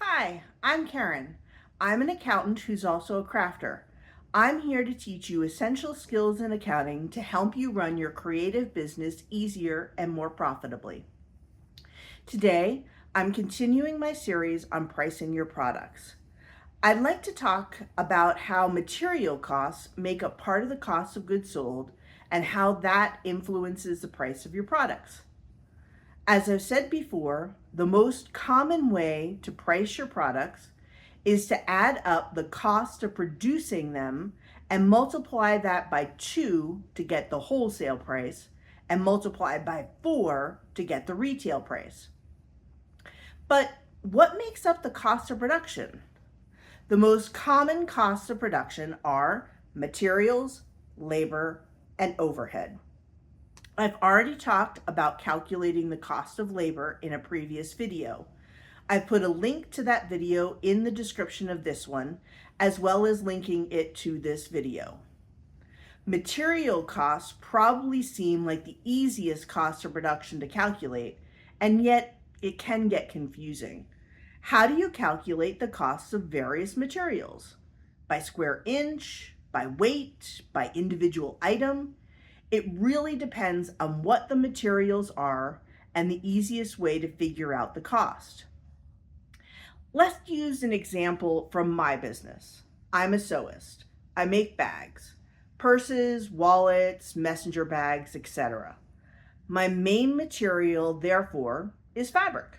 Hi, I'm Karen. I'm an accountant who's also a crafter. I'm here to teach you essential skills in accounting to help you run your creative business easier and more profitably. Today, I'm continuing my series on pricing your products. I'd like to talk about how material costs make up part of the cost of goods sold and how that influences the price of your products. As I've said before, the most common way to price your products is to add up the cost of producing them and multiply that by 2 to get the wholesale price and multiply by 4 to get the retail price. But what makes up the cost of production? The most common costs of production are materials, labor, and overhead. I've already talked about calculating the cost of labor in a previous video. I've put a link to that video in the description of this one, as well as linking it to this video. Material costs probably seem like the easiest cost of production to calculate, and yet it can get confusing. How do you calculate the costs of various materials? By square inch, by weight, by individual item? It really depends on what the materials are and the easiest way to figure out the cost. Let's use an example from my business. I'm a sewist. I make bags, purses, wallets, messenger bags, etc. My main material, therefore, is fabric.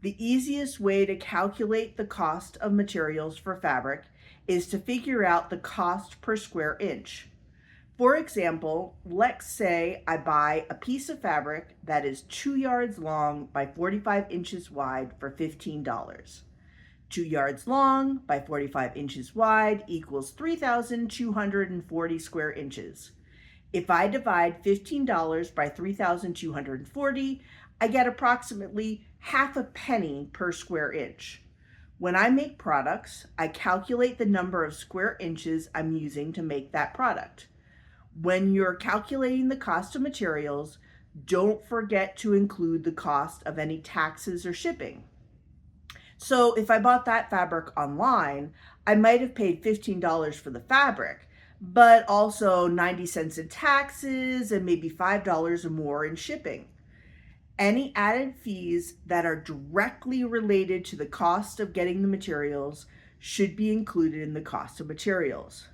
The easiest way to calculate the cost of materials for fabric is to figure out the cost per square inch. For example, let's say I buy a piece of fabric that is 2 yards long by 45 inches wide for $15. 2 yards long by 45 inches wide equals 3,240 square inches. If I divide $15 by 3,240, I get approximately half a penny per square inch. When I make products, I calculate the number of square inches I'm using to make that product. When you're calculating the cost of materials, don't forget to include the cost of any taxes or shipping. So if I bought that fabric online, I might have paid $15 for the fabric, but also 90 cents in taxes and maybe $5 or more in shipping. Any added fees that are directly related to the cost of getting the materials should be included in the cost of materials.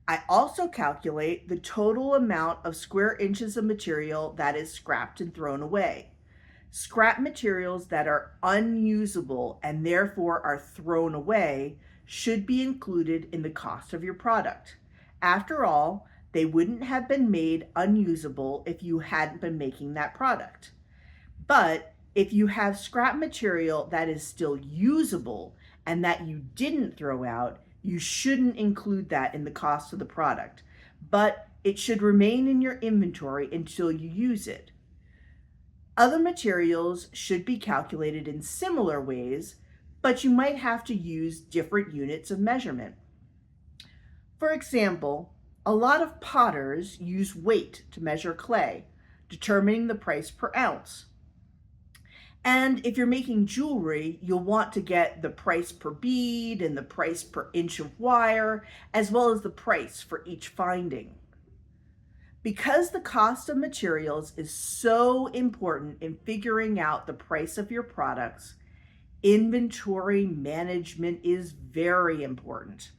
I also calculate the total amount of square inches of material that is scrapped and thrown away. Scrap materials that are unusable and therefore are thrown away should be included in the cost of your product. After all, they wouldn't have been made unusable if you hadn't been making that product. But if you have scrap material that is still usable and that you didn't throw out, you shouldn't include that in the cost of the product, but it should remain in your inventory until you use it. Other materials should be calculated in similar ways, but you might have to use different units of measurement. For example, a lot of potters use weight to measure clay, determining the price per ounce. And if you're making jewelry, you'll want to get the price per bead and the price per inch of wire, as well as the price for each finding. Because the cost of materials is so important in figuring out the price of your products, inventory management is very important.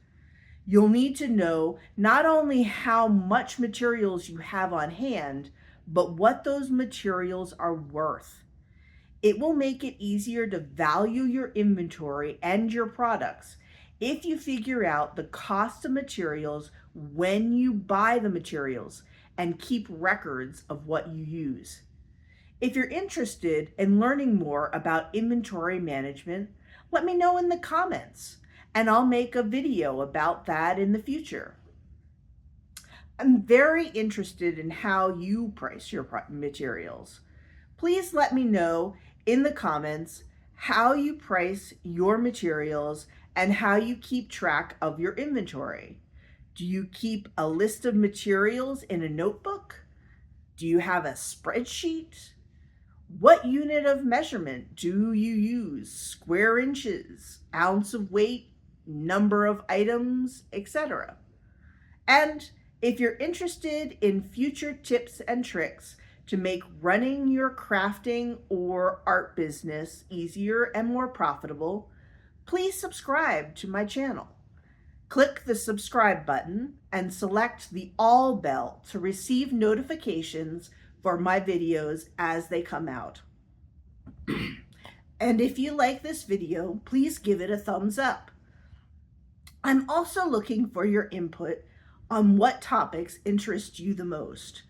You'll need to know not only how much materials you have on hand, but what those materials are worth. It will make it easier to value your inventory and your products if you figure out the cost of materials when you buy the materials and keep records of what you use. If you're interested in learning more about inventory management, let me know in the comments, and I'll make a video about that in the future. I'm very interested in how you price your materials. Please let me know in the comments how you price your materials and how you keep track of your inventory. Do you keep a list of materials in a notebook? Do you have a spreadsheet? What unit of measurement do you use? Square inches, ounce of weight, number of items, etc. And if you're interested in future tips and tricks to make running your crafting or art business easier and more profitable, please subscribe to my channel. Click the subscribe button and select the all bell to receive notifications for my videos as they come out. And if you like this video, please give it a thumbs up. I'm also looking for your input on what topics interest you the most.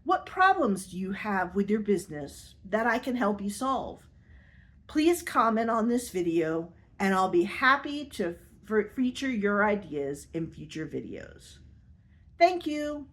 What problems do you have with your business that I can help you solve? Please comment on this video and I'll be happy to feature your ideas in future videos. Thank you.